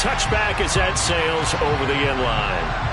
touchback as that sails over the end line.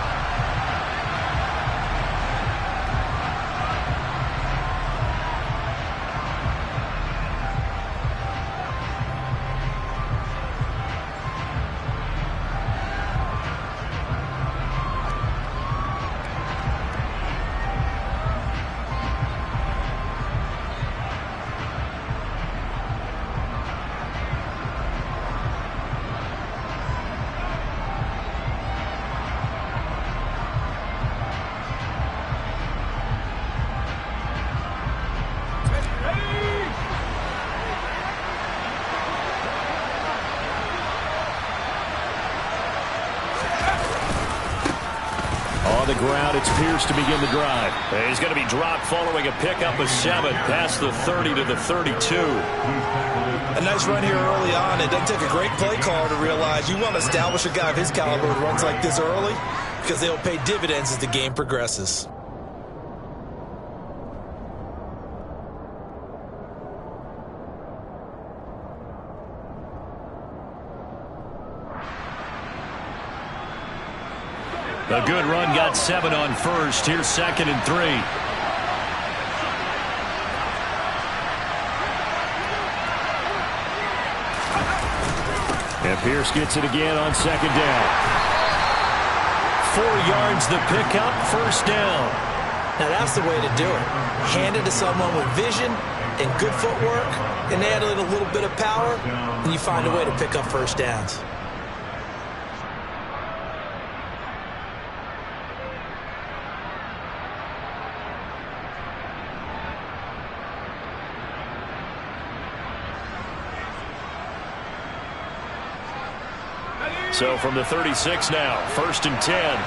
The ground, it's Pierce to begin the drive. He's going to be dropped following a pickup of 7 past the 30 to the 32. A nice run here early on. It doesn't take a great play caller to realize you want to establish a guy of his caliber who runs like this early because they'll pay dividends as the game progresses. A good run got 7 on first. Here's 2nd and 3. And Pierce gets it again on 2nd down. 4 yards the pickup, 1st down. Now that's the way to do it. Hand it to someone with vision and good footwork, and add in a little bit of power, and you find a way to pick up 1st downs. So from the 36 now, 1st and 10.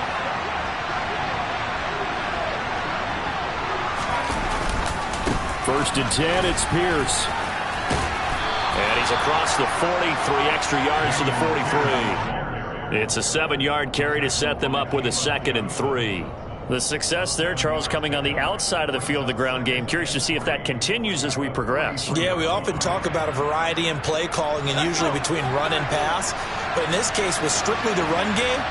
First and 10, it's Pierce. And he's across the 40, 3 extra yards to the 43. It's a 7-yard carry to set them up with a 2nd and 3. The success there, Charles, coming on the outside of the field of the ground game. Curious to see if that continues as we progress. Yeah, we often talk about a variety in play calling and usually between run and pass. But in this case, with strictly the run game,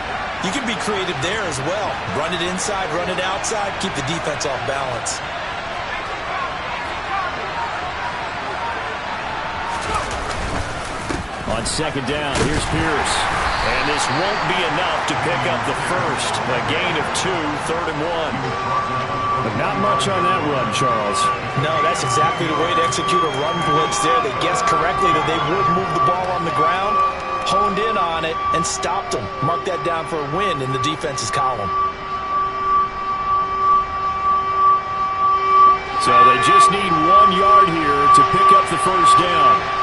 you can be creative there as well. Run it inside, run it outside, keep the defense off balance. On 2nd down, here's Pierce. And this won't be enough to pick up the first. A gain of 2, 3rd and 1. But not much on that run, Charles. No, that's exactly the way to execute a run blitz there. They guessed correctly that they would move the ball on the ground, honed in on it, and stopped them. Mark that down for a win in the defense's column. So they just need 1 yard here to pick up the 1st down.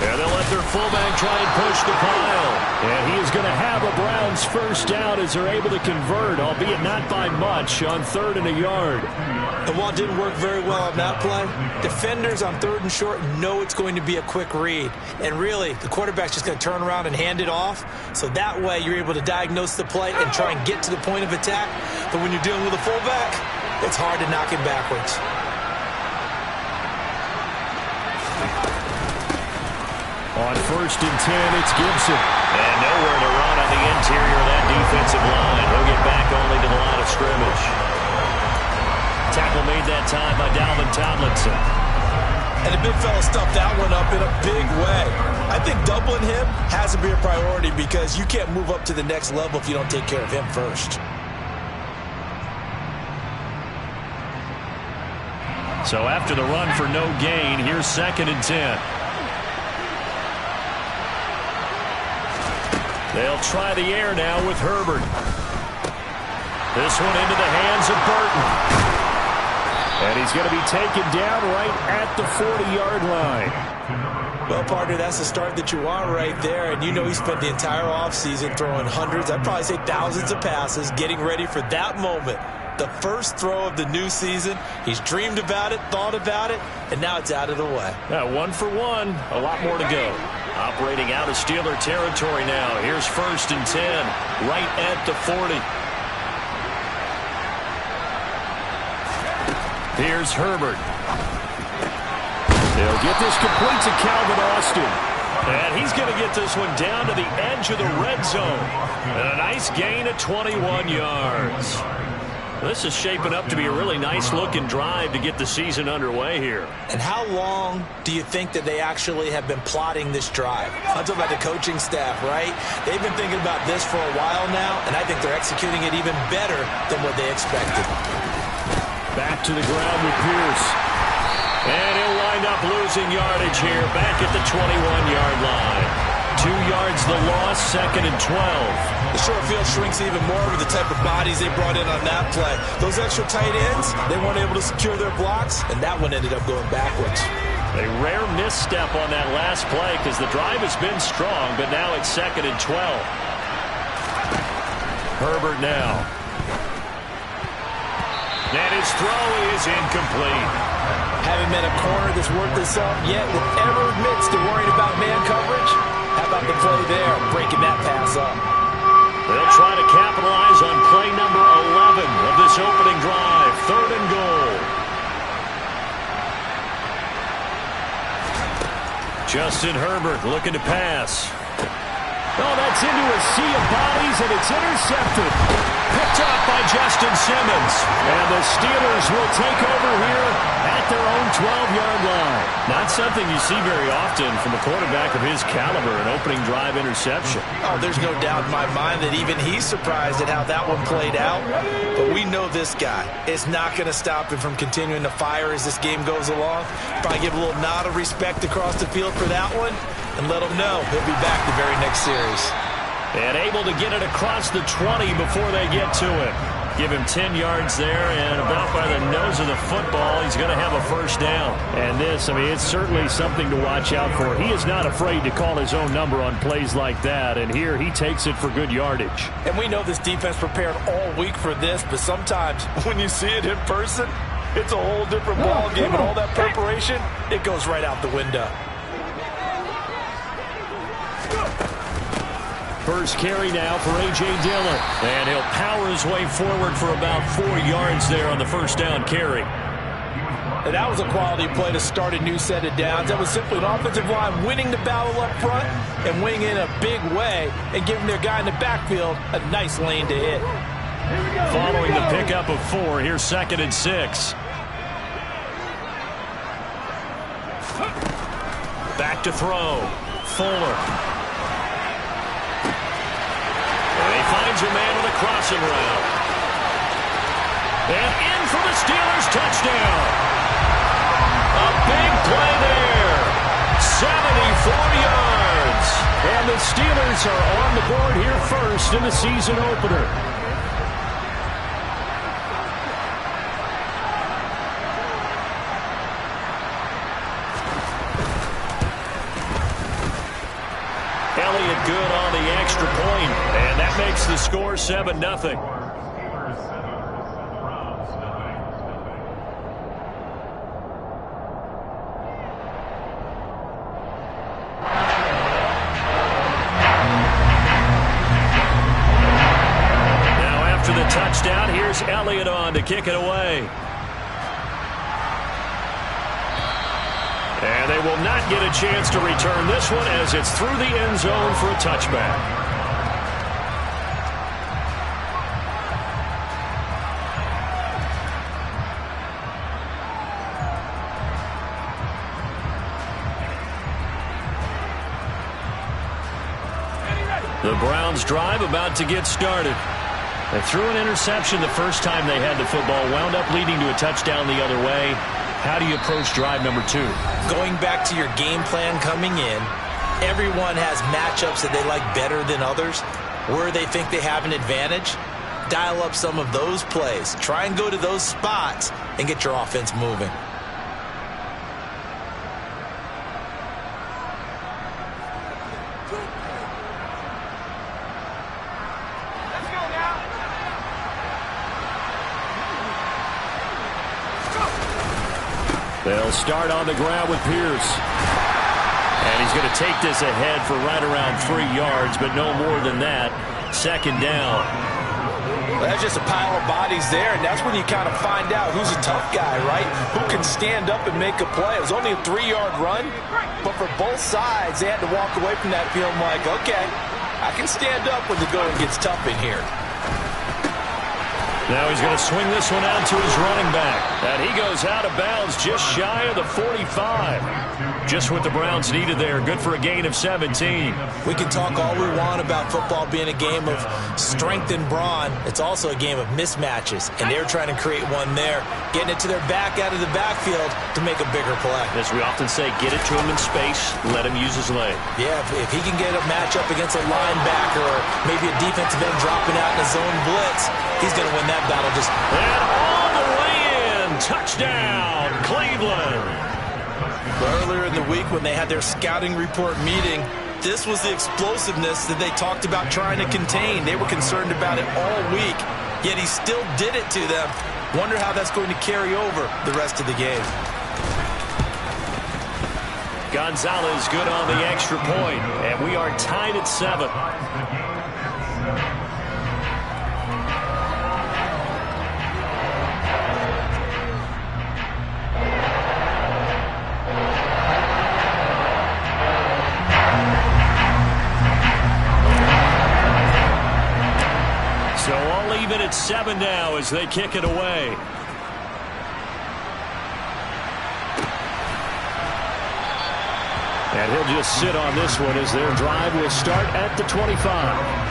And they'll let their fullback try and push the pile. And he is going to have a Browns 1st down as they're able to convert, albeit not by much, on 3rd and a yard. And while it didn't work very well on that play, defenders on 3rd and short know it's going to be a quick read. And really, the quarterback's just going to turn around and hand it off. So that way, you're able to diagnose the play and try and get to the point of attack. But when you're dealing with a fullback, it's hard to knock him backwards. On 1st and 10, it's Gibson. And nowhere to run on the interior of that defensive line. He'll get back only to the line of scrimmage. Tackle made that time by Dalvin Tomlinson. And the big fella stuffed that one up in a big way. I think doubling him has to be a priority because you can't move up to the next level if you don't take care of him first. So after the run for no gain, here's 2nd and 10. They'll try the air now with Herbert. This one into the hands of Burton. And he's going to be taken down right at the 40-yard line. Well, partner, that's the start that you want right there. And you know he spent the entire offseason throwing hundreds, I'd probably say thousands of passes, getting ready for that moment. The first throw of the new season. He's dreamed about it, thought about it, and now it's out of the way. 1 for 1. A lot more to go. Operating out of Steeler territory now. Here's 1st and 10, right at the 40. Here's Herbert. They'll get this complete to Calvin Austin. And he's going to get this one down to the edge of the red zone. And a nice gain of 21 yards. This is shaping up to be a really nice-looking drive to get the season underway here. And how long do you think that they actually have been plotting this drive? I'm talking about the coaching staff, right? They've been thinking about this for a while now, and I think they're executing it even better than what they expected. Back to the ground with Pierce. And he'll wind up losing yardage here, back at the 21-yard line. 2 yards the loss, 2nd and 12. The short field shrinks even more with the type of bodies they brought in on that play. Those extra tight ends, they weren't able to secure their blocks, and that one ended up going backwards. A rare misstep on that last play because the drive has been strong, but now it's 2nd and 12. Herbert now. And his throw is incomplete. Haven't met a corner that's worth this up yet that ever admits to worrying about man coverage. How about the play there, breaking that pass up? They'll try to capitalize on play number 11 of this opening drive. 3rd and goal. Justin Herbert looking to pass. Oh, that's into a sea of bodies, and it's intercepted. Picked up by Justin Simmons. And the Steelers will take over here at their own 12-yard line. Not something you see very often from a quarterback of his caliber, an opening drive interception. Oh, there's no doubt in my mind that even he's surprised at how that one played out. But we know this guy is not going to stop him from continuing to fire as this game goes along. Probably give a little nod of respect across the field for that one and let him know he'll be back the very next series. And able to get it across the 20 before they get to it. Give him 10 yards there, and about by the nose of the football, he's going to have a first down. And this, I mean, it's certainly something to watch out for. He is not afraid to call his own number on plays like that, and here he takes it for good yardage. And we know this defense prepared all week for this, but sometimes when you see it in person, it's a whole different ball game, and all that preparation, it goes right out the window. First carry now for A.J. Dillon. And he'll power his way forward for about 4 yards there on the first down carry. And that was a quality play to start a new set of downs. That was simply an offensive line winning the battle up front and winning in a big way and giving their guy in the backfield a nice lane to hit. Following the pickup of 4, here's 2nd and 6. Back to throw. Fuller. And he finds a man with a crossing route. And in for the Steelers touchdown. A big play there. 74 yards. And the Steelers are on the board here first in the season opener. Elliott good on the extra point, and that makes the score 7-0. Now after the touchdown, here's Elliott on to kick it away. And they will not get a chance to return this one as it's through the end zone for a touchback. The Browns drive about to get started. They threw an interception the first time they had the football, wound up leading to a touchdown the other way. How do you approach drive number 2? Going back to your game plan coming in, everyone has matchups that they like better than others. Where they think they have an advantage, dial up some of those plays. Try and go to those spots and get your offense moving. They'll start on the ground with Pierce. And he's going to take this ahead for right around 3 yards, but no more than that. 2nd down. That's just a pile of bodies there, and that's when you kind of find out who's a tough guy, right? Who can stand up and make a play. It was only a 3-yard run, but for both sides, they had to walk away from that feeling like, okay, I can stand up when the going gets tough in here. Now he's going to swing this one out to his running back. And he goes out of bounds just shy of the 45. Just what the Browns needed there. Good for a gain of 17. We can talk all we want about football being a game of strength and brawn. It's also a game of mismatches, and they're trying to create one there, getting it to their back out of the backfield to make a bigger play. As we often say, get it to him in space, let him use his leg. Yeah, if he can get a matchup against a linebacker or maybe a defensive end dropping out in a zone blitz, he's going to win that battle. And all the way in. Touchdown, Cleveland. Earlier in the week when they had their scouting report meeting, this was the explosiveness that they talked about trying to contain. They were concerned about it all week, yet he still did it to them. Wonder how that's going to carry over the rest of the game. Gonzalez good on the extra point, and we are tied at 7. So all even at 7 now as they kick it away. And he'll just sit on this one as their drive will start at the 25.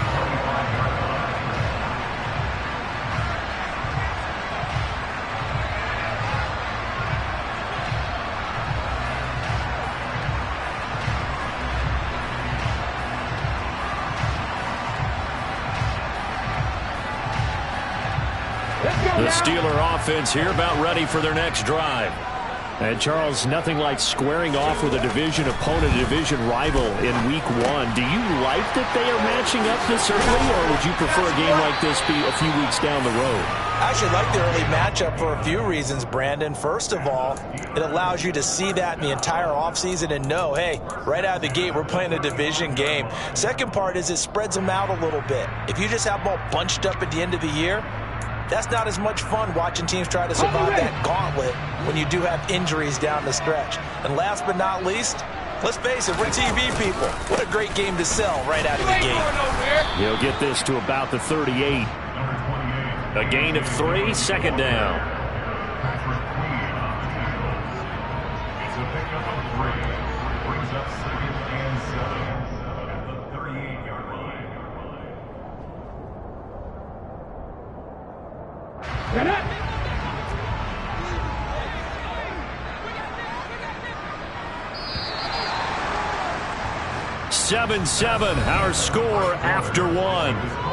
The Steeler offense here about ready for their next drive. And, Charles, nothing like squaring off with a division opponent, a division rival in Week 1. Do you like that they are matching up this early, or would you prefer a game like this be a few weeks down the road? I actually like the early matchup for a few reasons, Brandon. First of all, it allows you to see that in the entire offseason and know, hey, right out of the gate, we're playing a division game. Second part is it spreads them out a little bit. If you just have them all bunched up at the end of the year, that's not as much fun watching teams try to survive that gauntlet when you do have injuries down the stretch. And last but not least, let's face it, we're TV people. What a great game to sell right out of the gate. He'll get this to about the 38. A gain of 3, second down. Get up! 7-7, our score after 1.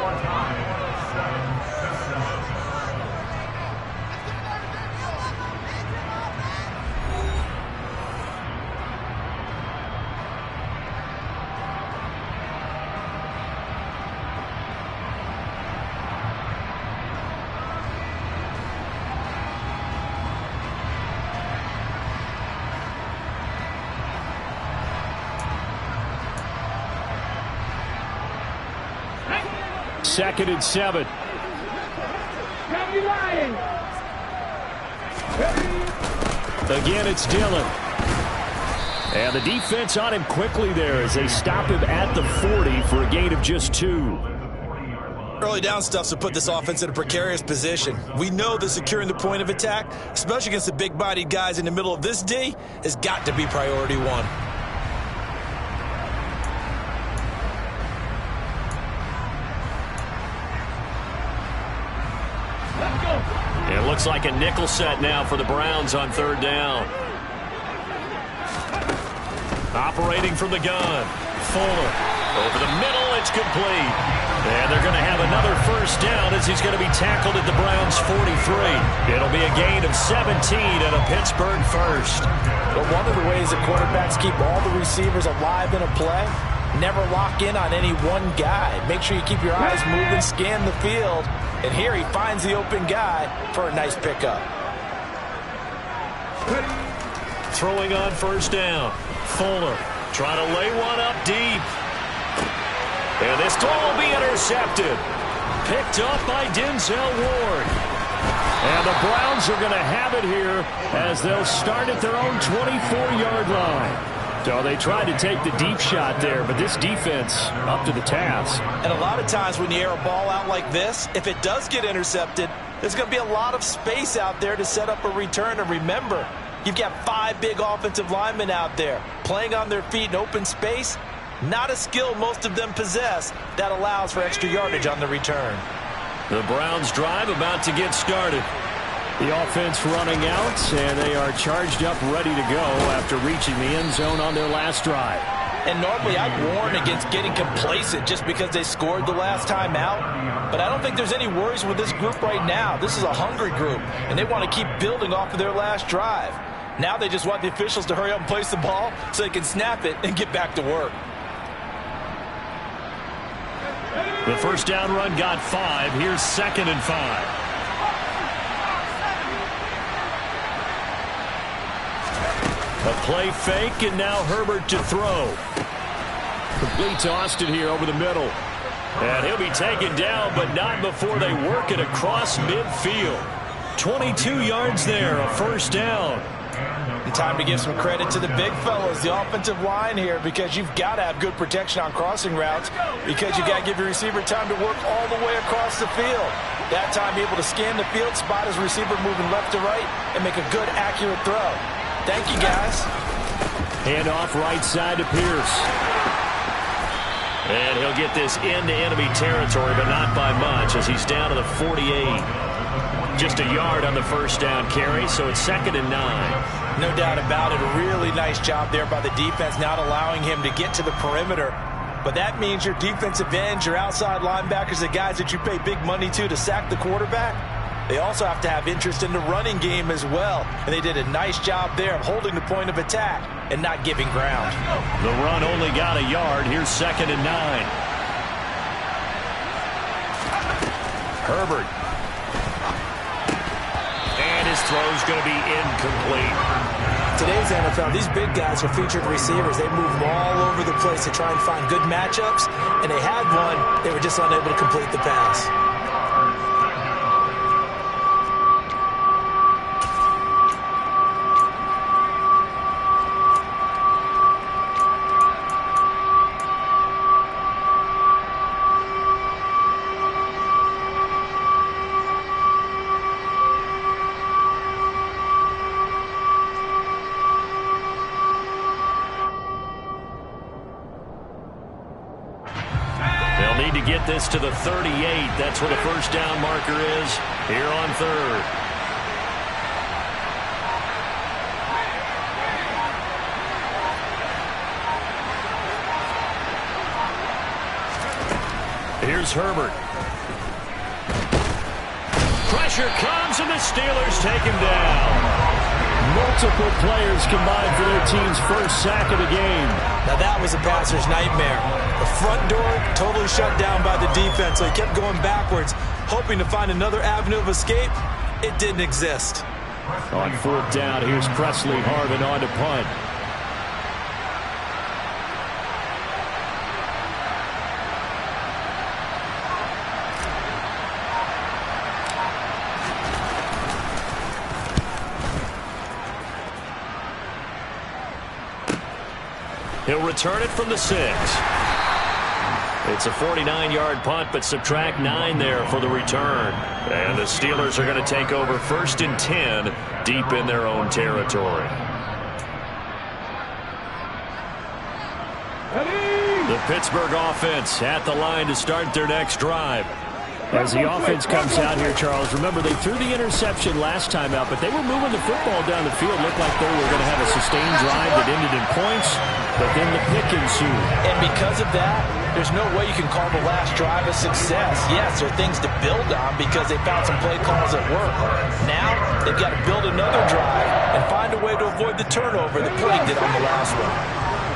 Second and 7. Again, it's Dillon. And the defense on him quickly there as they stop him at the 40 for a gain of just 2. Early down stuff's to put this offense in a precarious position. We know that securing the point of attack, especially against the big-bodied guys in the middle of this D, has got to be priority 1. It looks like a nickel set now for the Browns on third down. Operating from the gun. Fuller. Over the middle, it's complete. And they're going to have another first down as he's going to be tackled at the Browns' 43. It'll be a gain of 17 and a Pittsburgh first. But one of the ways that quarterbacks keep all the receivers alive in a play, never lock in on any one guy. Make sure you keep your eyes moving, scan the field. And here he finds the open guy for a nice pickup. Throwing on first down. Fuller trying to lay one up deep. And this throw will be intercepted. picked off by Denzel Ward. And the Browns are going to have it here as they'll start at their own 24-yard line. So they tried to take the deep shot there, but this defense up to the task. And a lot of times when you air a ball out like this, if it does get intercepted, there's going to be a lot of space out there to set up a return. And remember, you've got 5 big offensive linemen out there playing on their feet in open space. Not a skill most of them possess that allows for extra yardage on the return. The Browns drive about to get started. The offense running out, and they are charged up, ready to go after reaching the end zone on their last drive. And normally I'd warn against getting complacent just because they scored the last time out. But I don't think there's any worries with this group right now. This is a hungry group, and they want to keep building off of their last drive. Now they just want the officials to hurry up and place the ball so they can snap it and get back to work. The first down run got 5. Here's 2nd and 5. A play fake, and now Herbert to throw. Complete to Austin here over the middle. And he'll be taken down, but not before they work it across midfield. 22 yards there, a first down. And time to give some credit to the big fellas, the offensive line here, because you've got to have good protection on crossing routes, because you've got to give your receiver time to work all the way across the field. That time be able to scan the field, spot his receiver moving left to right, and make a good, accurate throw. Thank you, guys. Hand off right side to Pierce. And he'll get this into enemy territory, but not by much, as he's down to the 48. Just a yard on the first down carry, so it's 2nd and 9. No doubt about it. A really nice job there by the defense, not allowing him to get to the perimeter. But that means your defensive ends, your outside linebackers, the guys that you pay big money to sack the quarterback, they also have to have interest in the running game as well. And they did a nice job there of holding the point of attack and not giving ground. The run only got a yard. Here's 2nd and 9. Herbert. And his throw's going to be incomplete. Today's NFL, these big guys are featured receivers. They move all over the place to try and find good matchups. And they had one. They were just unable to complete the pass. Get this to the 38. That's where the first down marker is here on 3rd. Here's Herbert. Pressure comes, and the Steelers take him down. Multiple players combined for their team's first sack of the game. Now that was a passer's nightmare. The front door totally shut down by the defense, so he kept going backwards, hoping to find another avenue of escape. It didn't exist. On 4th down, here's Presley Harvin on to punt. He'll return it from the 6. It's a 49-yard punt, but subtract 9 there for the return. And the Steelers are going to take over 1st and 10 deep in their own territory. The Pittsburgh offense at the line to start their next drive. As the offense comes out here, Charles, remember they threw the interception last time out, but they were moving the football down the field. Looked like they were going to have a sustained drive that ended in points, but then the pick ensued. And because of that, there's no way you can call the last drive a success. Yes, there are things to build on because they found some play calls that work. Now, they've got to build another drive and find a way to avoid the turnover that plagued it on the last one.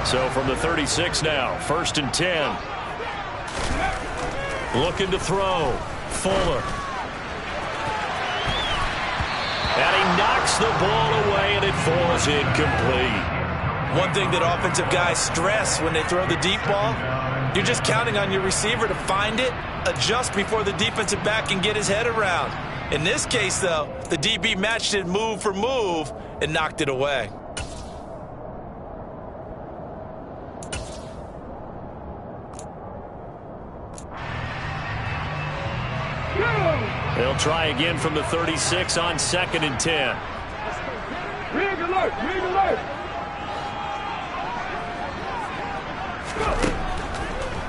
So from the 36 now, 1st and 10. Looking to throw. Fuller. And he knocks the ball away, and it falls incomplete. One thing that offensive guys stress when they throw the deep ball, You're just counting on your receiver to find it, adjust before the defensive back can get his head around. In this case, though, the DB matched it move for move and knocked it away. They'll try again from the 36 on 2nd and 10. Rig alert! Rig alert!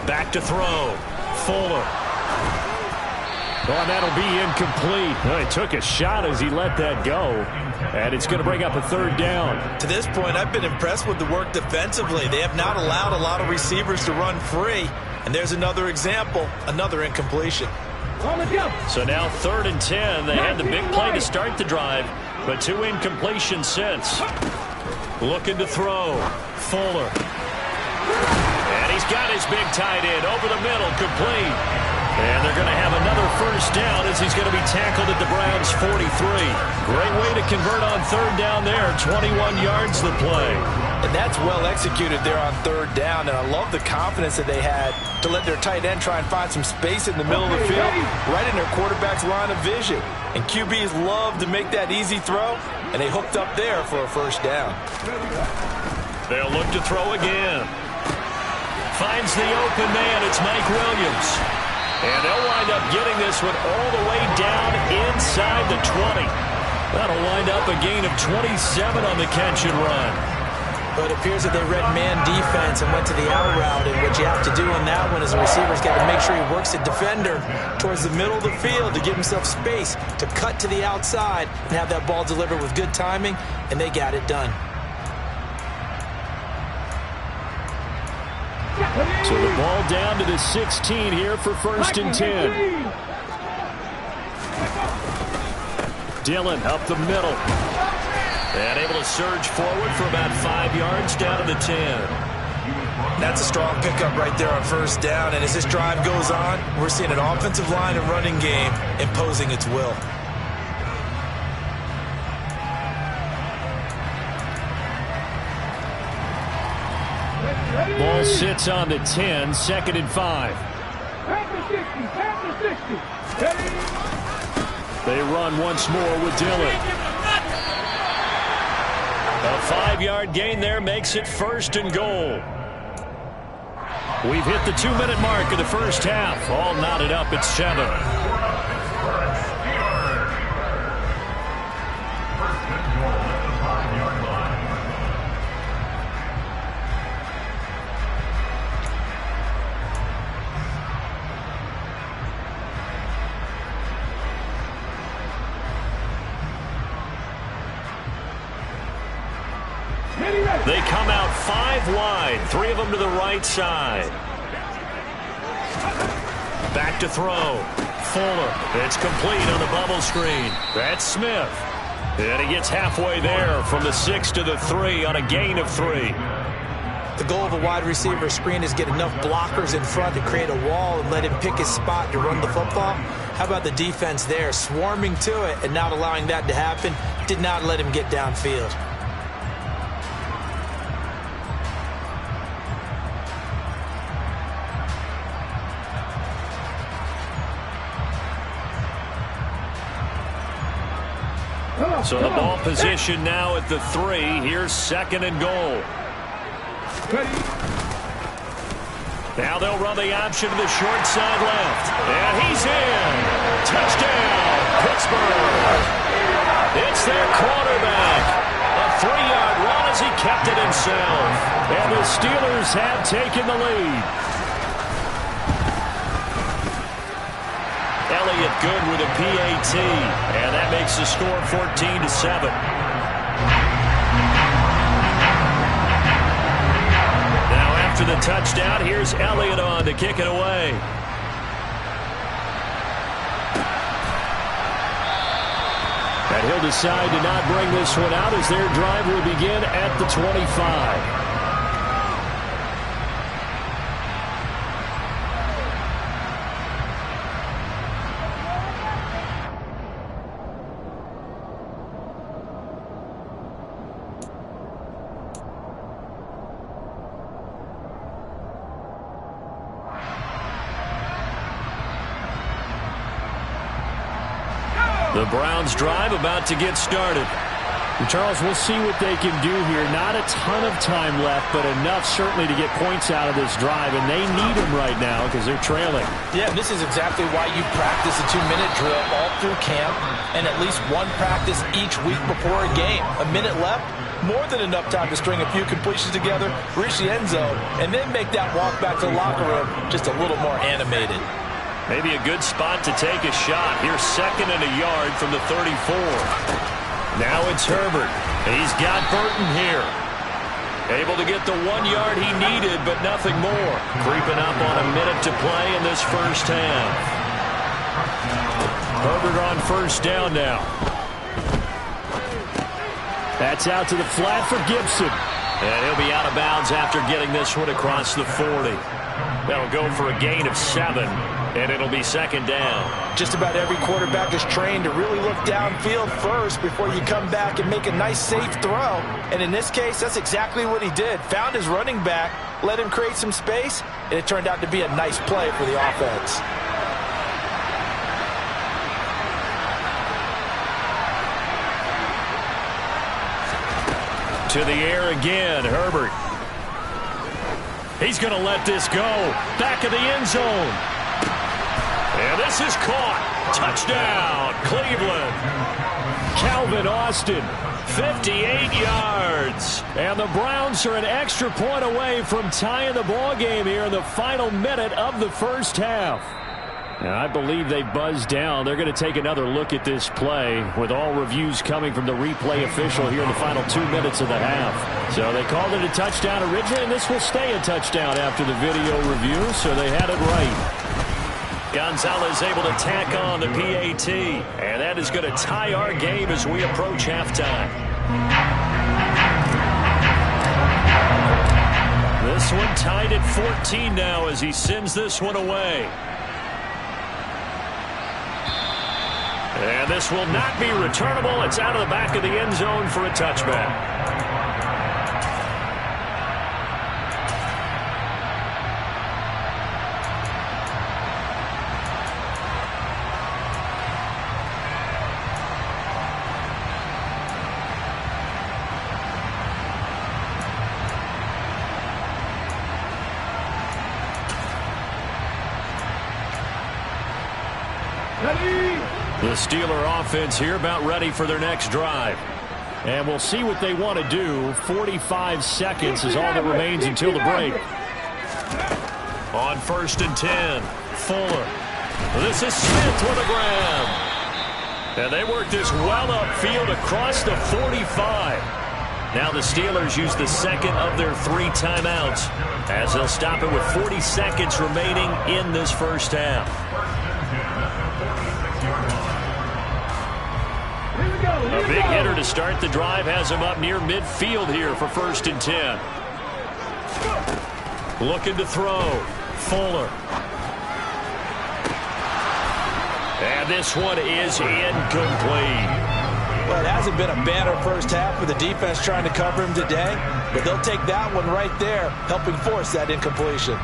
Back to throw. Fuller. Oh, and that'll be incomplete. Oh, he took a shot as he let that go. And it's going to bring up a 3rd down. To this point, I've been impressed with the work defensively. They have not allowed a lot of receivers to run free. And there's another example, another incompletion. So now 3rd and 10. They had the big play to start the drive, but 2 incompletions since. Looking to throw. Fuller. And he's got his big tight end over the middle, complete. And they're going to have another 1st down as he's going to be tackled at the Browns' 43. Great way to convert on 3rd down there. 21 yards the play. And that's well executed there on 3rd down. And I love the confidence that they had to let their tight end try and find some space in the middle of the field, right in their quarterback's line of vision. And QBs love to make that easy throw, and they hooked up there for a 1st down. They'll look to throw again. Finds the open man. It's Mike Williams. And they'll wind up getting this one all the way down inside the 20. That'll wind up a gain of 27 on the catch and run. But it appears that they read man defense and went to the out route. And what you have to do on that one is the receiver's got to make sure he works the defender towards the middle of the field to give himself space to cut to the outside and have that ball delivered with good timing, and they got it done. So the ball down to the 16 here for 1st and 10. Dillon up the middle. And able to surge forward for about 5 yards down to the 10. That's a strong pickup right there on 1st down. And as this drive goes on, we're seeing an offensive line and running game imposing its will. Ball sits on the 10, 2nd and 5. They run once more with Dillon. A 5-yard gain there makes it 1st and goal. We've hit the 2-minute mark of the 1st half. All knotted up at 7. They come out 5 wide, 3 of them to the right side. Back to throw. Fuller. It's complete on the bubble screen. That's Smith. And he gets halfway there from the 6 to the 3 on a gain of 3. The goal of a wide receiver screen is get enough blockers in front to create a wall and let him pick his spot to run the football. How about the defense there, swarming to it and not allowing that to happen? Did not let him get downfield. So the ball position now at the 3. Here's 2nd and goal. Now they'll run the option to the short side left. And he's in. Touchdown, Pittsburgh. It's their quarterback. A 3-yard run as he kept it himself. And the Steelers have taken the lead. Elliott good with a PAT, and that makes the score 14-7. Now after the touchdown, here's Elliott on to kick it away. And he'll decide to not bring this one out as their drive will begin at the 25. The Browns drive about to get started. And Charles, we'll see what they can do here. Not a ton of time left, but enough certainly to get points out of this drive, and they need them right now because they're trailing. Yeah, this is exactly why you practice a 2-minute drill all through camp and at least one practice each week before a game. A minute left, more than enough time to string a few completions together, reach the end zone, and then make that walk back to the locker room just a little more animated. Maybe a good spot to take a shot. Here's 2nd and a yard from the 34. Now it's Herbert. He's got Burton here. Able to get the 1 yard he needed, but nothing more. Creeping up on a minute to play in this first half. Herbert on first down now. That's out to the flat for Gibson. And he'll be out of bounds after getting this one across the 40. That'll go for a gain of 7, and it'll be 2nd down. Just about every quarterback is trained to really look downfield first before you come back and make a nice, safe throw. And in this case, that's exactly what he did. Found his running back, let him create some space, and it turned out to be a nice play for the offense. To the air again, Herbert. He's going to let this go. Back of the end zone. And this is caught. Touchdown, Cleveland. Calvin Austin. 58 yards. And the Browns are an extra point away from tying the ball game here in the final minute of the first half. Now, I believe they buzzed down. They're going to take another look at this play with all reviews coming from the replay official here in the final 2 minutes of the half. So they called it a touchdown originally, and this will stay a touchdown after the video review, so they had it right. Gonzalez able to tack on the PAT, and that is going to tie our game as we approach halftime. This one tied at 14 now as he sends this one away. And this will not be returnable. It's out of the back of the end zone for a touchback. The Steeler offense here about ready for their next drive. And we'll see what they want to do. 45 seconds is all that remains until the break. On 1st and 10, Fuller. This is Smith with a grab. And they work this well upfield across the 45. Now the Steelers use the 2nd of their 3 timeouts as they'll stop it with 40 seconds remaining in this first half. A big hitter to start the drive has him up near midfield here for 1st and 10. Looking to throw. Fuller. And this one is incomplete. Well, it hasn't been a banner first half with the defense trying to cover him today, but they'll take that one right there, helping force that incompletion.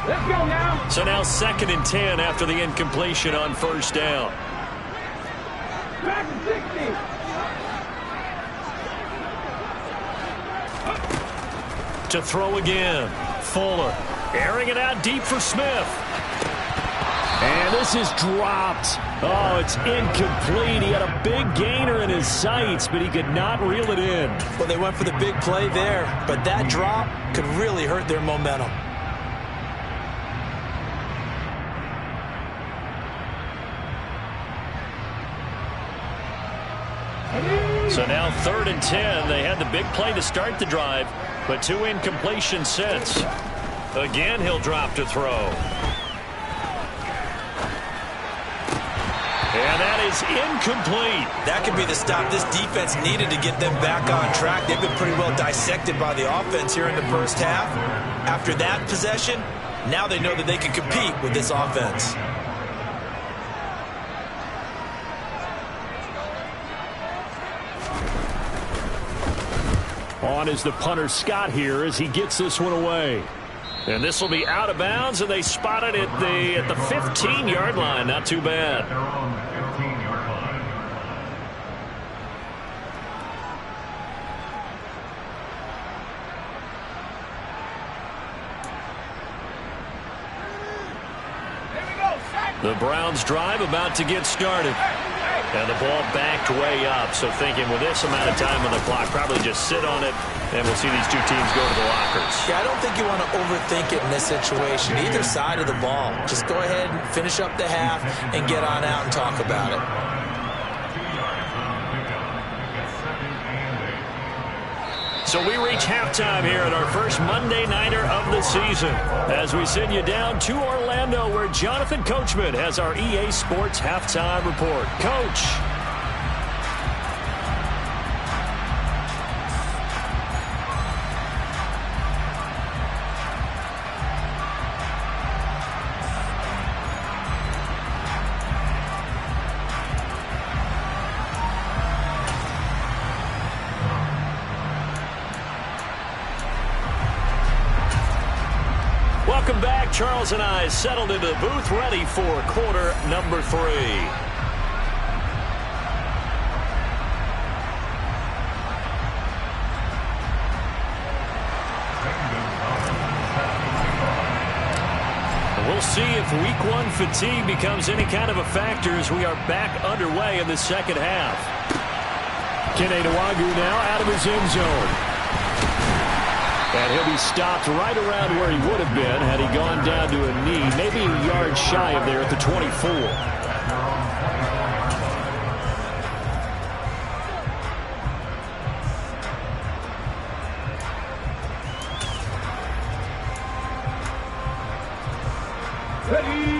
Let's go now. So now 2nd and 10 after the incompletion on 1st down. Back to 60. To throw again. Fuller. Airing it out deep for Smith. And this is dropped. Oh, it's incomplete. He had a big gainer in his sights, but he could not reel it in. Well, they went for the big play there, but that drop could really hurt their momentum. So now 3rd and 10. They had the big play to start the drive, but 2 incompletions since. Again, he'll drop to throw. And that is incomplete. That could be the stop this defense needed to get them back on track. They've been pretty well dissected by the offense here in the first half. After that possession, now they know that they can compete with this offense. On is the punter Scott here as he gets this one away. And this will be out of bounds, and they spot it at the 15-yard line. Not too bad. They're on the 15-yard line. The Browns drive about to get started. And the ball backed way up. So thinking with this amount of time on the clock, probably just sit on it, and we'll see these two teams go to the lockers. Yeah, I don't think you want to overthink it in this situation. Either side of the ball. Just go ahead and finish up the half and get on out and talk about it. So we reach halftime here at our first Monday Nighter of the season as we send you down to Orlando where Jonathan Coachman has our EA Sports Halftime Report. Coach. Welcome back. Charles and I settled into the booth, ready for quarter number 3. We'll see if week 1 fatigue becomes any kind of a factor as we are back underway in the second half. Kene Nwangwu now out of his end zone. And he'll be stopped right around where he would have been had he gone down to a knee, maybe a yard shy of there at the 24.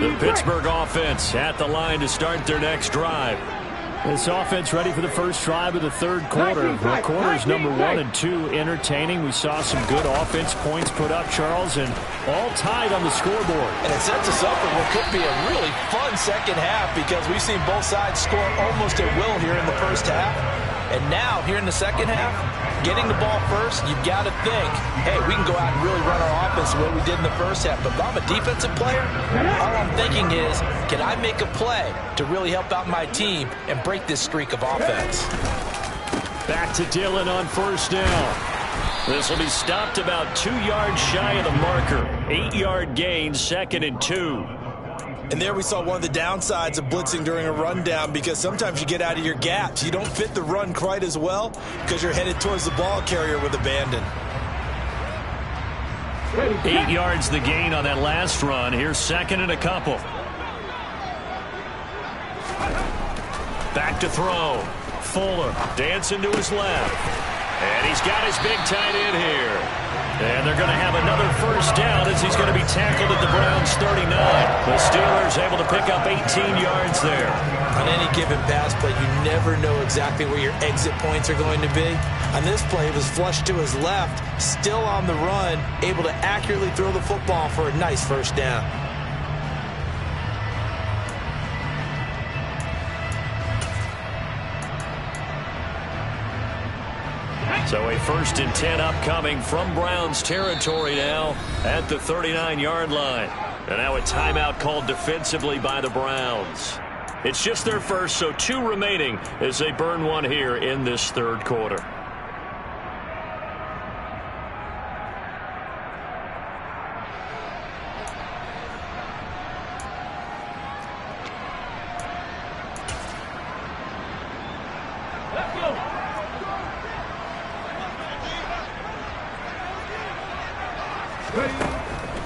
The Pittsburgh offense at the line to start their next drive. This offense ready for the first drive of the third quarter. Well, quarters number 1 and 2 entertaining. We saw some good offense points put up, Charles, and all tied on the scoreboard. And it sets us up for what could be a really fun second half because we've seen both sides score almost at will here in the first half. And now, here in the second half, getting the ball first, you've got to think, hey, we can go out and really run our offense the way we did in the first half. But if I'm a defensive player, all I'm thinking is, can I make a play to really help out my team and break this streak of offense? Back to Dillon on first down. This will be stopped about 2 yards shy of the marker. 8-yard gain, 2nd and 2. And there we saw one of the downsides of blitzing during a rundown because sometimes you get out of your gaps. You don't fit the run quite as well because you're headed towards the ball carrier with abandon. 8 yards the gain on that last run. Here's 2nd and a couple. Back to throw. Fuller dancing to his left. And he's got his big tight end here. And they're going to have another first down as he's going to be tackled at the Browns' 39. The Steelers able to pick up 18 yards there. On any given pass play, you never know exactly where your exit points are going to be. On this play, it was flushed to his left, still on the run, able to accurately throw the football for a nice first down. So a 1st and 10 upcoming from Browns territory now at the 39-yard line. And now a timeout called defensively by the Browns. It's just their first, so 2 remaining as they burn one here in this third quarter.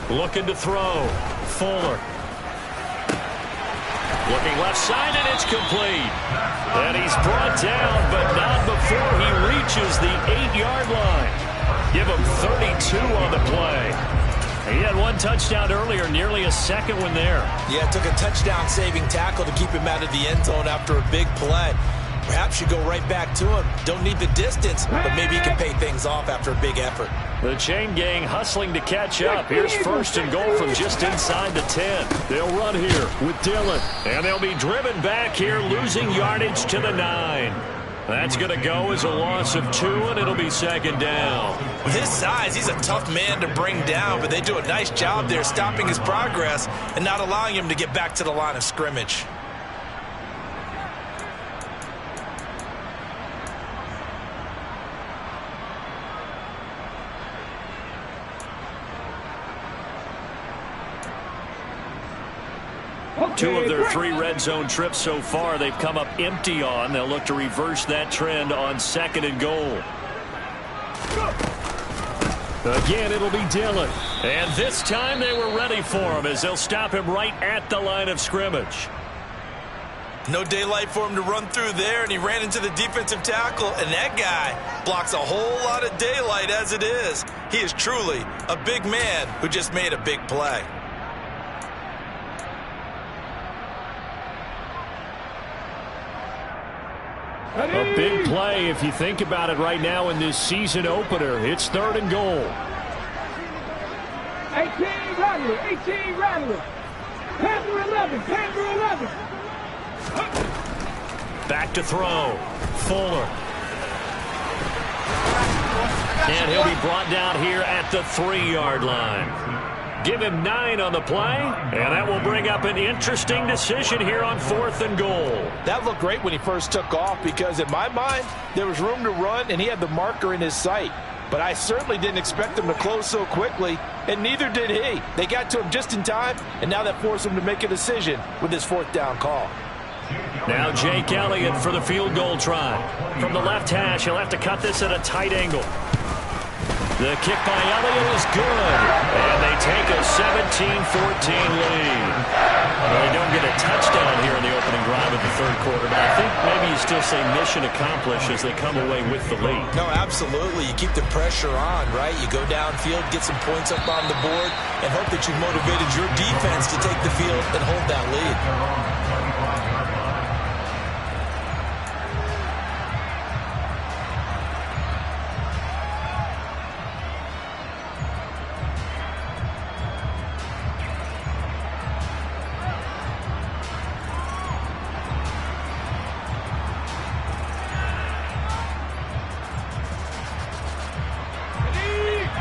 Looking to throw. Fuller. Looking left side, and it's complete. And he's brought down, but not before he reaches the 8-yard line. Give him 32 on the play. He had 1 touchdown earlier, nearly a second one there. Yeah, it took a touchdown-saving tackle to keep him out of the end zone after a big play. Perhaps you go right back to him. Don't need the distance, but maybe he can pay things off after a big effort. The chain gang hustling to catch up. Here's 1st and goal from just inside the 10. They'll run here with Dillon. And they'll be driven back here, losing yardage to the 9. That's going to go as a loss of 2, and it'll be second down. With his size, he's a tough man to bring down, but they do a nice job there stopping his progress and not allowing him to get back to the line of scrimmage. Two of their 3 red zone trips so far they've come up empty on. They'll look to reverse that trend on 2nd and goal. Again, it'll be Dillon. And this time they were ready for him as they'll stop him right at the line of scrimmage. No daylight for him to run through there, and he ran into the defensive tackle, and that guy blocks a whole lot of daylight as it is. He is truly a big man who just made a big play. A big play if you think about it right now in this season opener. It's 3rd and goal. 18 Rattler, 18 Rattler. Panther 11, Panther 11. Back to throw. Fuller. And he'll be brought down here at the 3-yard line. Give him 9 on the play, and that will bring up an interesting decision here on 4th and goal. That looked great when he first took off because in my mind, there was room to run and he had the marker in his sight. But I certainly didn't expect him to close so quickly, and neither did he. They got to him just in time, and now that forced him to make a decision with his 4th down call. Now Jake Elliott for the field goal try. From the left hash, he'll have to cut this at a tight angle. The kick by Elliott is good, and they take a 17-14 lead. Well, they don't get a touchdown here in the opening drive of the 3rd quarter, but I think maybe you still say mission accomplished as they come away with the lead. No, absolutely. You keep the pressure on, right? You go downfield, get some points up on the board, and hope that you've motivated your defense to take the field and hold that lead.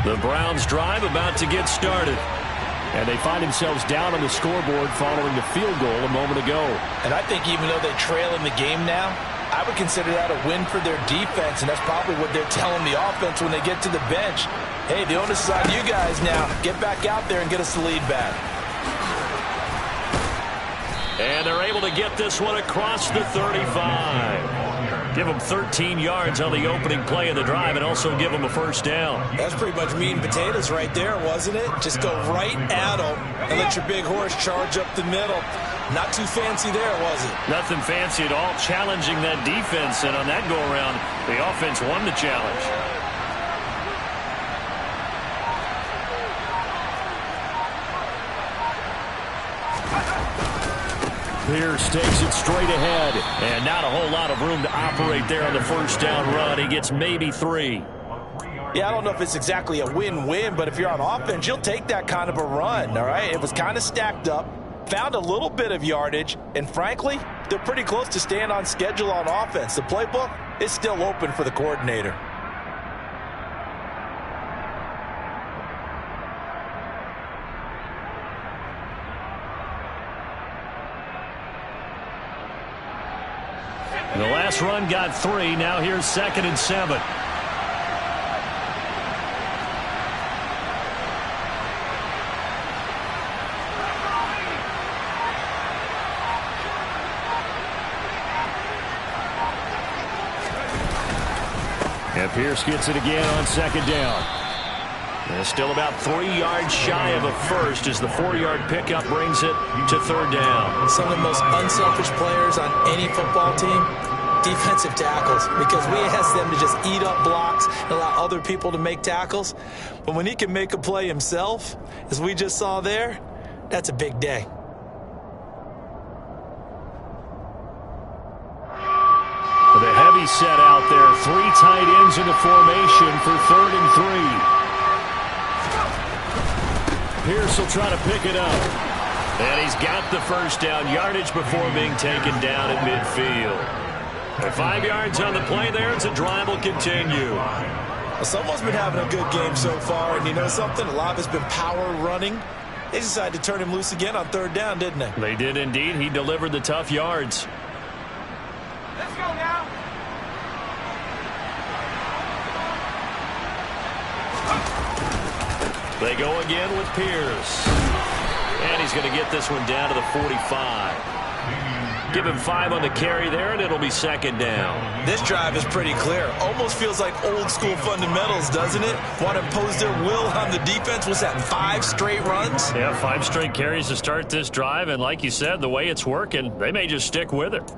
The Browns drive about to get started. And they find themselves down on the scoreboard following the field goal a moment ago. And I think even though they trail in the game now, I would consider that a win for their defense, and that's probably what they're telling the offense when they get to the bench. Hey, the onus is on you guys now. Get back out there and get us the lead back. And they're able to get this one across the 35. Give them 13 yards on the opening play of the drive and also give them a 1st down. That's pretty much meat and potatoes right there, wasn't it? Just go right at them and let your big horse charge up the middle. Not too fancy there, was it? Nothing fancy at all, challenging that defense, and on that go-around, the offense won the challenge. Pierce takes it straight ahead. And not a whole lot of room to operate there on the 1st down run. He gets maybe 3. Yeah, I don't know if it's exactly a win-win, but if you're on offense, you'll take that kind of a run, all right? It was kind of stacked up, found a little bit of yardage, and frankly, they're pretty close to staying on schedule on offense. The playbook is still open for the coordinator. The last run got 3. Now here's 2nd and 7. And Pierce gets it again on 2nd down. And still about 3 yards shy of a 1st as the 4-yard pickup brings it to 3rd down. Some of the most unselfish players on any football team, defensive tackles, because we ask them to just eat up blocks and allow other people to make tackles. But when he can make a play himself, as we just saw there, that's a big day. The heavy set out there. 3 tight ends in the formation for 3rd and 3. Pierce will try to pick it up. And he's got the 1st down yardage before being taken down at midfield. And 5 yards on the play there as the drive will continue. Well, someone's been having a good game so far, and you know something? A lot has been power running. They decided to turn him loose again on 3rd down, didn't they? They did indeed. He delivered the tough yards. Let's go now. They go again with Pierce. And he's going to get this one down to the 45. Give him 5 on the carry there, and it'll be 2nd down. This drive is pretty clear. Almost feels like old school fundamentals, doesn't it? Want to impose their will on the defense. What's that, 5 straight runs? Yeah, 5 straight carries to start this drive, and like you said, the way it's working, they may just stick with it.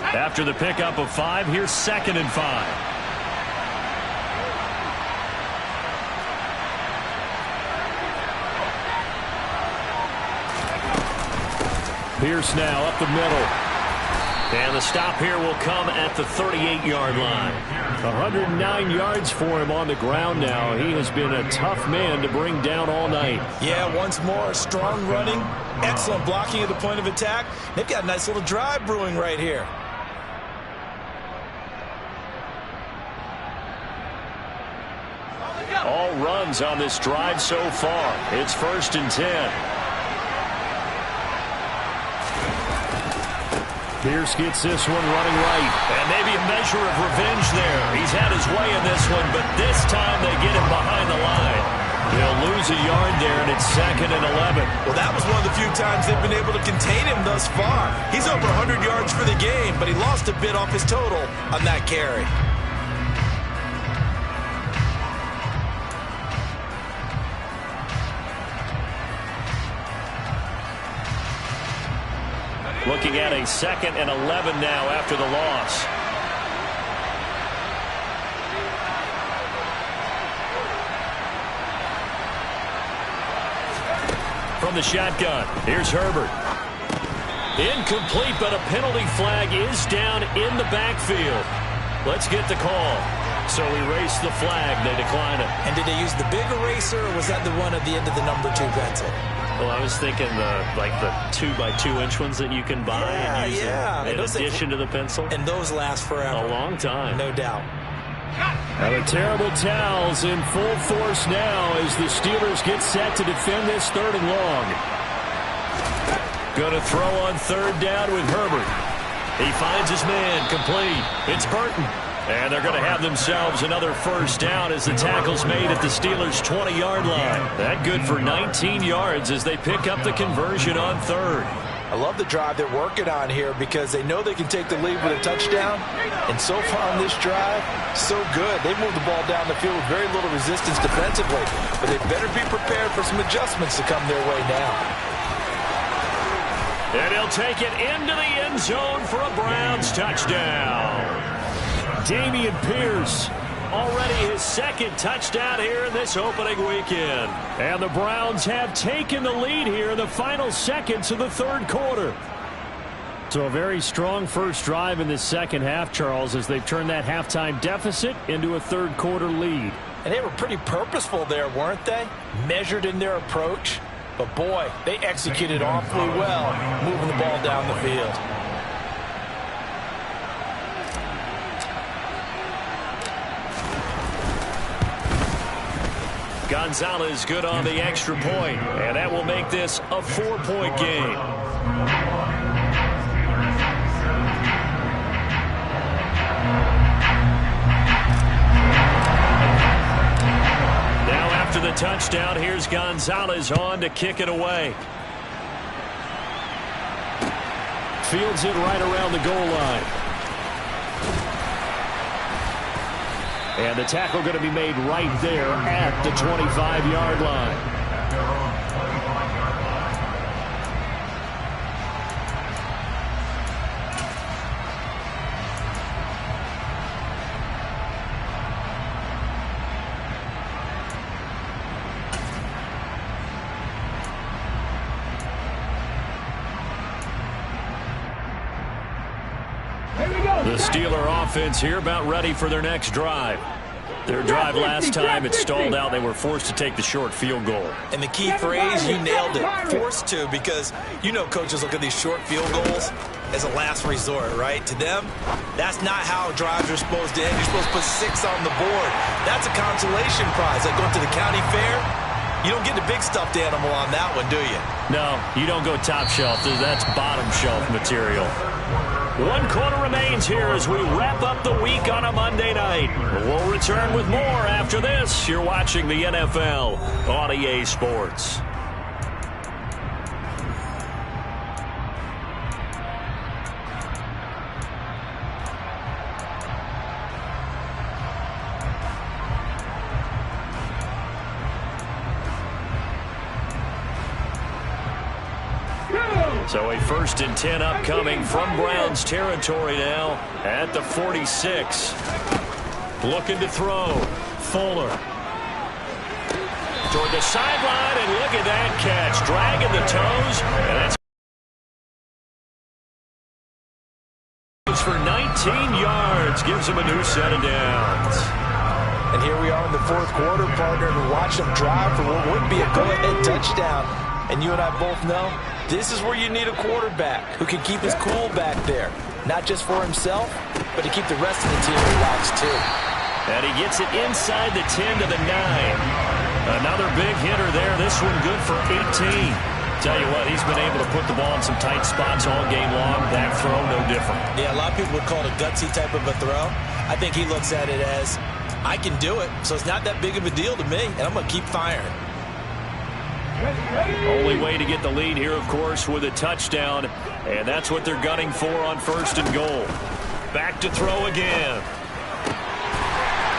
After the pickup of 5, here's 2nd and 5. Pierce now up the middle. And the stop here will come at the 38-yard line. 109 yards for him on the ground now. He has been a tough man to bring down all night. Yeah, once more, strong running, excellent blocking at the point of attack. They've got a nice little drive brewing right here. All runs on this drive so far. It's 1st and 10. Pierce gets this one running right. And maybe a measure of revenge there. He's had his way in this one, but this time they get him behind the line. He'll lose a yard there, and it's 2nd and 11. Well, that was one of the few times they've been able to contain him thus far. He's over 100 yards for the game, but he lost a bit off his total on that carry. Looking at a 2nd and 11 now after the loss. From the shotgun, here's Herbert. Incomplete, but a penalty flag is down in the backfield. Let's get the call. So erase the flag. They decline it. And did they use the big eraser, or was that the one at the end of the number 2 pencil? Well, I was thinking the 2x2-inch ones that you can buy and use in addition to the pencil. And those last forever. A long time. No doubt. And the terrible towels in full force now as the Steelers get set to defend this 3rd and long. Going to throw on 3rd down with Herbert. He finds his man, complete. It's Burton. And they're going to have themselves another 1st down as the tackle's made at the Steelers' 20-yard line. That good for 19 yards as they pick up the conversion on 3rd. I love the drive they're working on here because they know they can take the lead with a touchdown. And so far on this drive, so good. They moved the ball down the field with very little resistance defensively. But they better be prepared for some adjustments to come their way now. And he'll take it into the end zone for a Browns touchdown. Dameon Pierce. Already his 2nd touchdown here in this opening weekend. And the Browns have taken the lead here in the final seconds of the 3rd quarter. So a very strong first drive in the second half, Charles, as they've turned that halftime deficit into a 3rd quarter lead. And they were pretty purposeful there, weren't they? Measured in their approach. But boy, they executed awfully well, moving the ball down the field. Gonzalez good on the extra point, and that will make this a 4-point game. Now after the touchdown, here's Gonzalez on to kick it away. Fields it right around the goal line. And the tackle going to be made right there at the 25-yard line. Here we go. The Steeler offense here about ready for their next drive. Their drive last time, it stalled out. They were forced to take the short field goal. And the key phrase, you nailed it, forced to, because you know coaches look at these short field goals as a last resort, right? To them, that's not how drives are supposed to end. You're supposed to put 6 on the board. That's a consolation prize. Like going to the county fair, you don't get the big stuffed animal on that one, do you? No, you don't go top shelf. That's bottom shelf material. 1 quarter remains here as we wrap up the week on a Monday night. We'll return with more after this. You're watching the NFL on EA Sports. So a 1st and 10 upcoming from Browns territory now at the 46. Looking to throw. Fuller. Toward the sideline, and look at that catch. Dragging the toes. And that's for 19 yards. Gives him a new set of downs. And here we are in the 4th quarter, partner, and watch them drive for what would be a go-ahead touchdown. And you and I both know this is where you need a quarterback who can keep his cool back there. Not just for himself, but to keep the rest of the team relaxed too. And he gets it inside the 10 to the 9. Another big hitter there. This one good for 18. Tell you what, he's been able to put the ball in some tight spots all game long. That throw, no different. Yeah, a lot of people would call it a gutsy type of a throw. I think he looks at it as, I can do it, so it's not that big of a deal to me, and I'm going to keep firing. Only way to get the lead here, of course, with a touchdown, and that's what they're gunning for on 1st and goal. Back to throw again.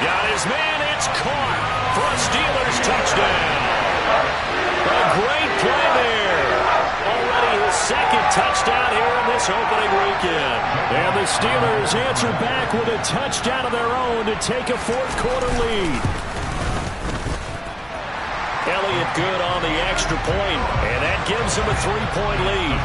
Got his man, it's caught for a Steelers touchdown. A great play there. Already his 2nd touchdown here in this opening weekend. And the Steelers answer back with a touchdown of their own to take a 4th quarter lead. Elliott good on the extra point, and that gives him a 3-point lead.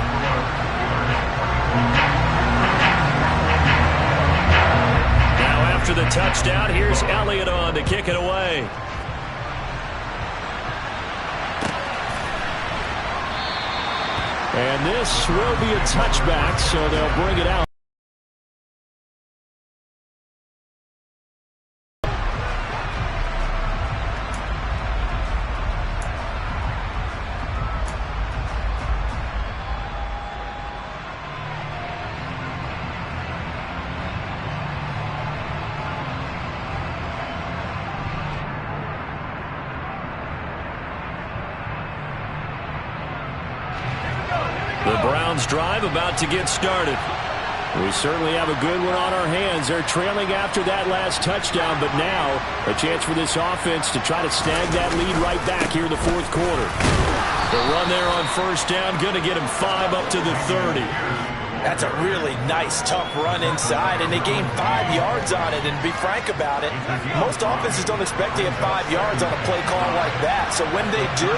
Now after the touchdown, here's Elliott on to kick it away. And this will be a touchback, so they'll bring it out. The Browns drive about to get started. We certainly have a good one on our hands. They're trailing after that last touchdown, but now a chance for this offense to try to snag that lead right back here in the 4th quarter. The run there on 1st down, going to get him 5 up to the 30. That's a really nice, tough run inside, and they gained 5 yards on it. And to be frank about it, most offenses don't expect to get 5 yards on a play call like that. So when they do,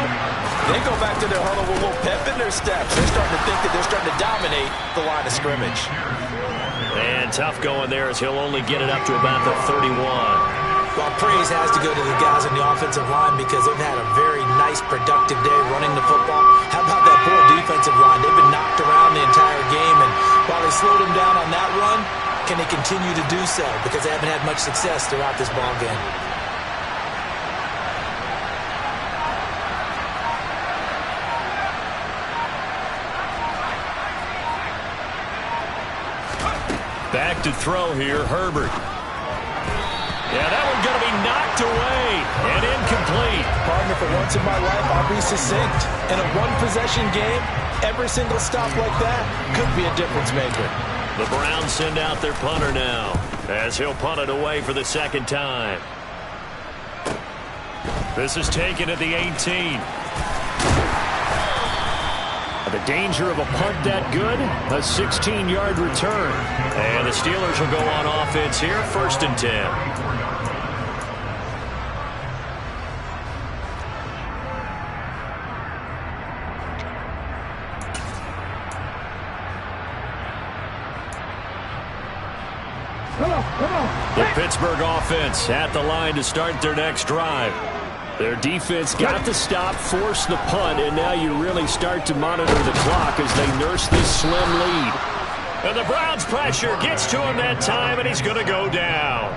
they go back to their huddle with a little pep in their steps. They're starting to think that they're starting to dominate the line of scrimmage. And tough going there as he'll only get it up to about the 31. Well, praise has to go to the guys on the offensive line because they've had a very nice, productive day running the football. How about that poor defensive line? They've been knocked around the entire game, and while they slowed them down on that run, can they continue to do so? Because they haven't had much success throughout this ball game. Back to throw here, Herbert. Yeah, that one's going to be knocked away and incomplete. Partner, for once in my life, I'll be succinct. In a one-possession game, every single stop like that could be a difference maker. The Browns send out their punter now as he'll punt it away for the 2nd time. This is taken at the 18. The danger of a punt that good, a 16-yard return. And the Steelers will go on offense here, 1st and 10. Come on. The Pittsburgh offense at the line to start their next drive. Their defense got the stop, forced the punt, and now you really start to monitor the clock as they nurse this slim lead. And the Browns' pressure gets to him that time, and he's going to go down.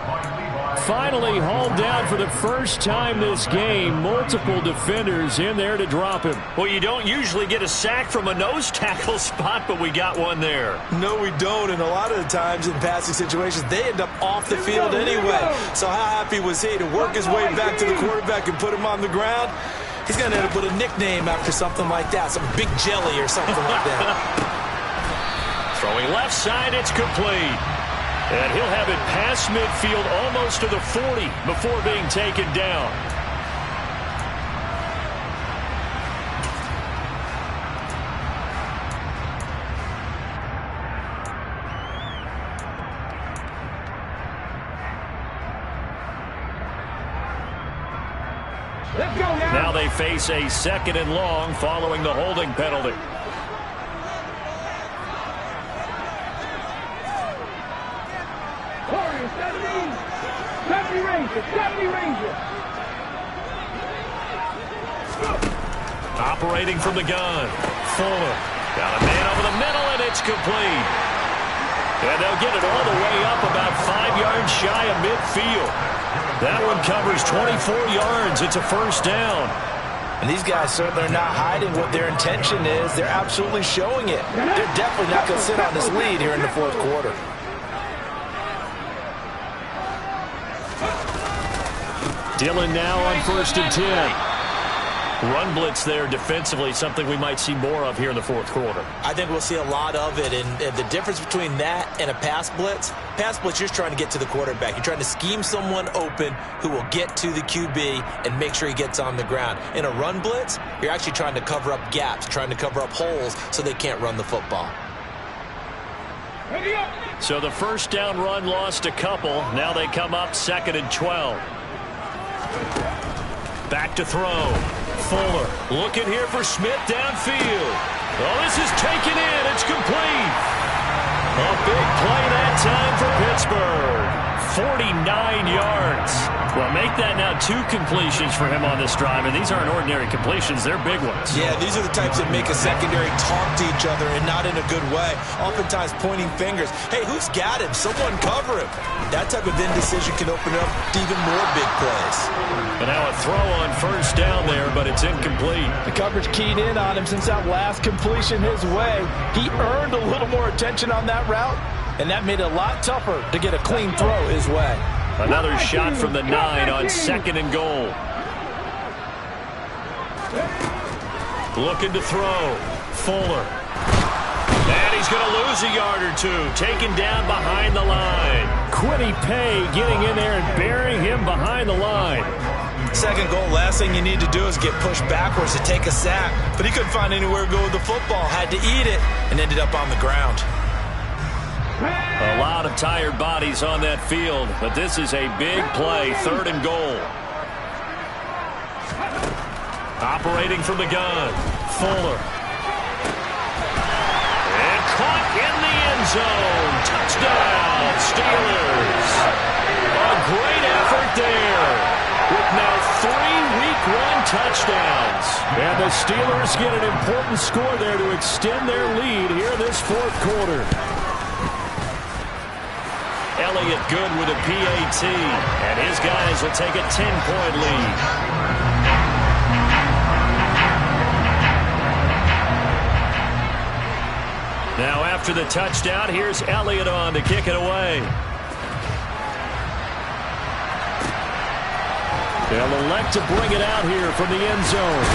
Finally hauled down for the first time this game. Multiple defenders in there to drop him. Well, you don't usually get a sack from a nose tackle spot, but we got one there. No, we don't, and a lot of the times in passing situations, they end up off the field anyway. So how happy was he to work his way back to the quarterback and put him on the ground? He's going to end up with a nickname after something like that, some Big Jelly or something like that. Throwing left side, it's complete. And he'll have it past midfield almost to the 40 before being taken down. Let's go now. Now they face a 2nd and long following the holding penalty. Operating from the gun. Fuller. Got a man over the middle, and it's complete. And they'll get it all the way up about 5 yards shy of midfield. That one covers 24 yards. It's a first down. And these guys certainly are not hiding what their intention is. They're absolutely showing it. They're definitely not going to sit on this lead here in the 4th quarter. Dillon now on 1st and 10. Run blitz there defensively, something we might see more of here in the 4th quarter. I think we'll see a lot of it, and the difference between that and a pass blitz, you're trying to get to the quarterback. You're trying to scheme someone open who will get to the QB and make sure he gets on the ground. In a run blitz, you're actually trying to cover up gaps, trying to cover up holes so they can't run the football. So the first down run lost a couple. Now they come up 2nd and 12. Back to throw. Fuller looking here for Smith downfield. Oh, this is taken in. It's complete. A big play that time for Pittsburgh. 49 yards. Well, make that now 2 completions for him on this drive, and these aren't ordinary completions. They're big ones. Yeah, these are the types that make a secondary talk to each other and not in a good way. Oftentimes pointing fingers. Hey, who's got him? Someone cover him. That type of indecision can open up even more big plays. And now a throw on first down there, but it's incomplete. The coverage keyed in on him since that last completion his way. He earned a little more attention on that route, and that made it a lot tougher to get a clean throw his way. Another shot from the 9 on 2nd and goal. Looking to throw. Fuller. And he's going to lose a yard or 2. Taken down behind the line. Quiddy Pay getting in there and burying him behind the line. 2nd goal, last thing you need to do is get pushed backwards to take a sack. But he couldn't find anywhere to go with the football. Had to eat it and ended up on the ground. A lot of tired bodies on that field, but this is a big play, 3rd and goal. Operating from the gun, Fuller. And caught in the end zone. Touchdown, Steelers. A great effort there. With now 3 Week 1 touchdowns. And the Steelers get an important score there to extend their lead here this 4th quarter. Elliott good with a PAT, and his guys will take a 10-point lead. Now after the touchdown, here's Elliott on to kick it away. They'll elect to bring it out here from the end zone.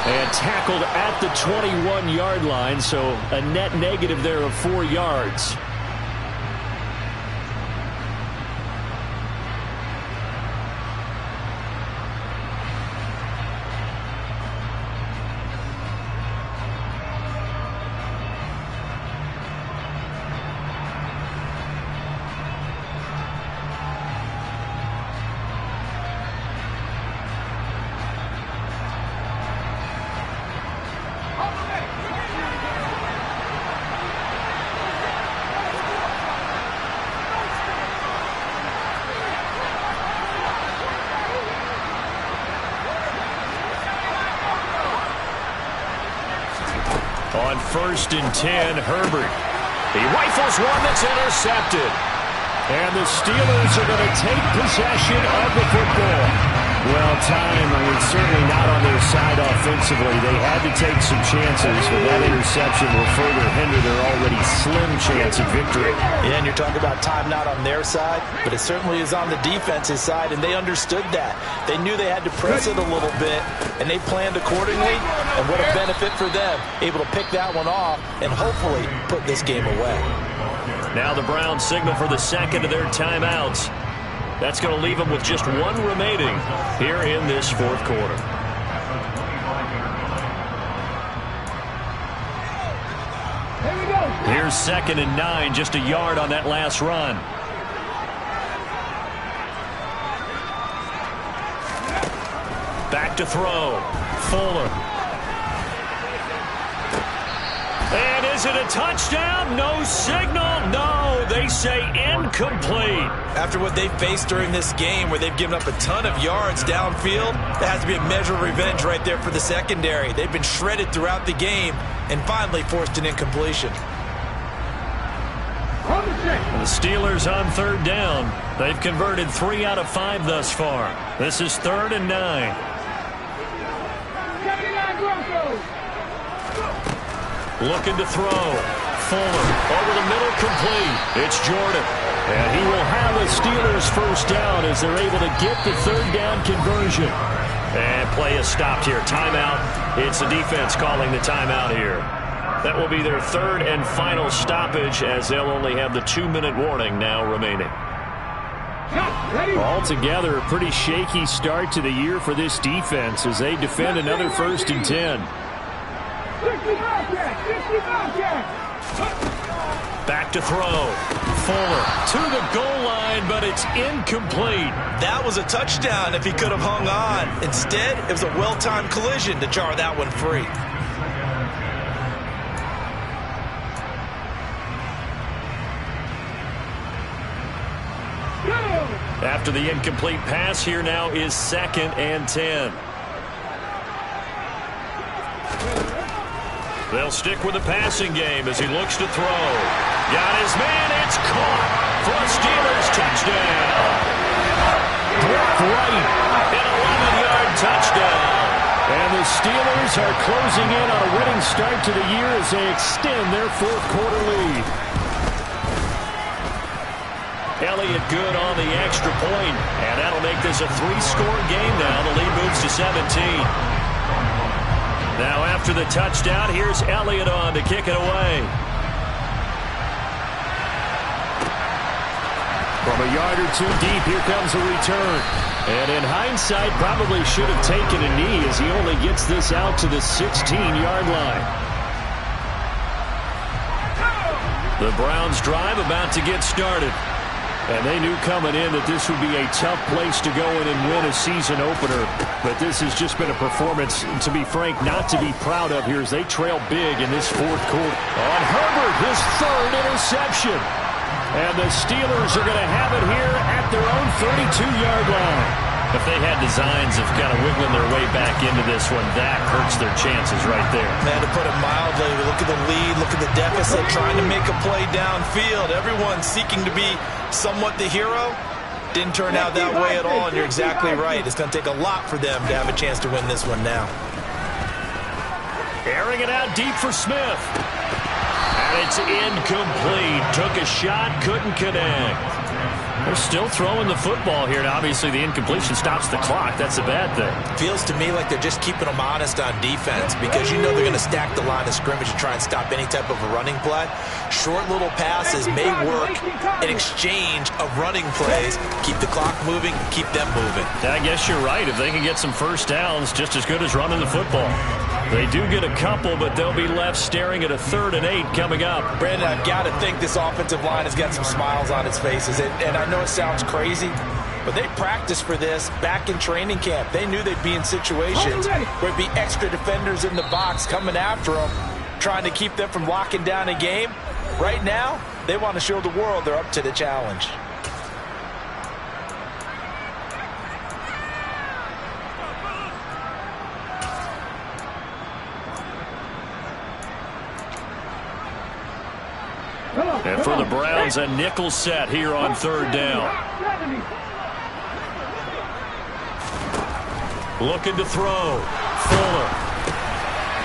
And tackled at the 21-yard line, so a net negative there of 4 yards. On 1st and 10, Herbert. He rifles one that's intercepted. And the Steelers are going to take possession of the football. Well, time was certainly not on their side offensively. They had to take some chances, but that interception will further hinder their already slim chance of victory. Yeah, and you're talking about time not on their side, but it certainly is on the defense's side, and they understood that. They knew they had to press it a little bit, and they planned accordingly, and what a benefit for them, able to pick that one off and hopefully put this game away. Now the Browns signal for the second of their timeouts. That's going to leave them with just one remaining here in this fourth quarter. Here we go. Here's 2nd and 9, just a yard on that last run. Back to throw. Fuller. And is it a touchdown? No signal. No, they say incomplete. After what they've faced during this game where they've given up a ton of yards downfield, that has to be a measure of revenge right there for the secondary. They've been shredded throughout the game and finally forced an incompletion. The Steelers on 3rd down. They've converted 3 out of 5 thus far. This is 3rd and 9. 79 Broncos. Looking to throw. Fuller over the middle, complete. It's Jordan. And he will have the Steelers first down as they're able to get the 3rd down conversion. And play is stopped here. Timeout. It's the defense calling the timeout here. That will be their 3rd and final stoppage as they'll only have the 2-minute warning now remaining. Altogether, a pretty shaky start to the year for this defense as they defend another 1st and 10. 65 catch. Back to throw. Fuller to the goal line, but it's incomplete. That was a touchdown if he could have hung on. Instead, it was a well-timed collision to jar that one free. After the incomplete pass, here now is 2nd and 10. They'll stick with the passing game as he looks to throw. Got his man. It's caught for a Steelers touchdown. Brock Wright. An 11-yard touchdown. And the Steelers are closing in on a winning start to the year as they extend their 4th quarter lead. Elliott good on the extra point, and that'll make this a 3-score game now. The lead moves to 17. Now after the touchdown, here's Elliott on to kick it away. From a yard or 2 deep, here comes a return. And in hindsight, probably should have taken a knee as he only gets this out to the 16-yard line. The Browns drive about to get started. And they knew coming in that this would be a tough place to go in and win a season opener. But this has just been a performance, to be frank, not to be proud of here as they trail big in this 4th quarter. On Herbert, his 3rd interception. And the Steelers are going to have it here at their own 32-yard line. If they had designs of kind of wiggling their way back into this one, that hurts their chances right there. Man, to put it mildly, look at the lead, look at the deficit, trying to make a play downfield. Everyone seeking to be somewhat the hero. Didn't turn out that way at all, and you're exactly right. It's going to take a lot for them to have a chance to win this one now. Airing it out deep for Smith. And it's incomplete. Took a shot, couldn't connect. They're still throwing the football here, and obviously the incompletion stops the clock. That's a bad thing. Feels to me like they're just keeping them honest on defense because you know they're going to stack the line of scrimmage and try and stop any type of a running play. Short little passes may work in exchange of running plays. Keep the clock moving, keep them moving. I guess you're right. If they can get some first downs, just as good as running the football. They do get a couple, but they'll be left staring at a 3rd and 8 coming up. Brandon, I've got to think this offensive line has got some smiles on its faces. And I know it sounds crazy, but they practiced for this back in training camp. They knew they'd be in situations where there'd be extra defenders in the box coming after them, trying to keep them from locking down a game. Right now, they want to show the world they're up to the challenge. And for the Browns, a nickel set here on third down. Looking to throw. Fuller.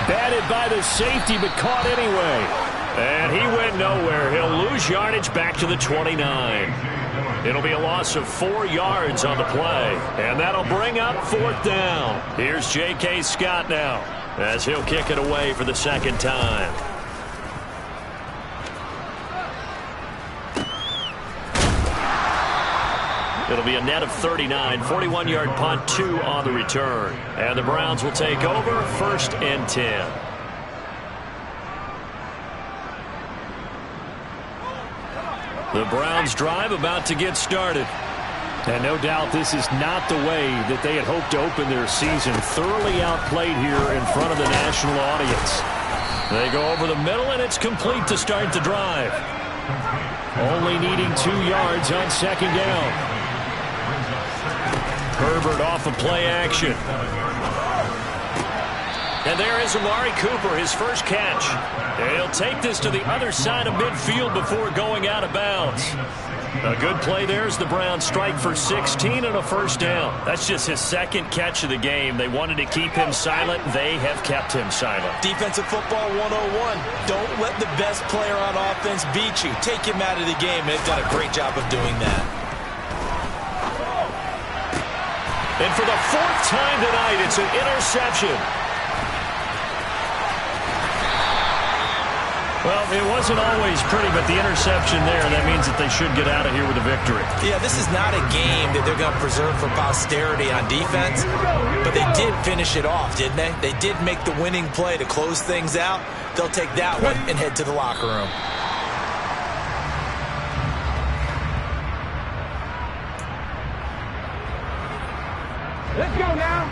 Batted by the safety, but caught anyway. And he went nowhere. He'll lose yardage back to the 29. It'll be a loss of 4 yards on the play. And that'll bring up fourth down. Here's J.K. Scott now, as he'll kick it away for the second time. It'll be a net of 39, 41-yard punt, 2 on the return. And the Browns will take over, 1st and 10. The Browns drive about to get started. And no doubt this is not the way that they had hoped to open their season. Thoroughly outplayed here in front of the national audience. They go over the middle, and it's complete to start the drive. Only needing 2 yards on second down. Herbert off of play action. And there is Amari Cooper, his first catch. And he'll take this to the other side of midfield before going out of bounds. A good play there as the Browns strike for 16 and a first down. That's just his second catch of the game. They wanted to keep him silent. They have kept him silent. Defensive football 101. Don't let the best player on offense beat you. Take him out of the game. They've done a great job of doing that. And for the 4th time tonight, it's an interception. Well, it wasn't always pretty, but the interception there, that means that they should get out of here with a victory. Yeah, this is not a game that they're going to preserve for posterity on defense, but they did finish it off, didn't they? They did make the winning play to close things out. They'll take that one and head to the locker room. Let's go now.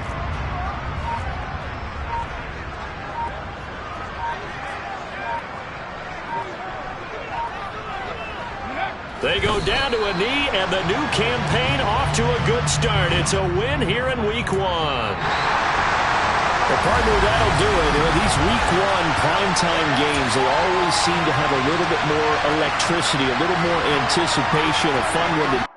They go down to a knee, and the new campaign off to a good start. It's a win here in Week 1. Well, partner, that'll do it. These Week 1 primetime games, they always seem to have a little bit more electricity, a little more anticipation, a fun one to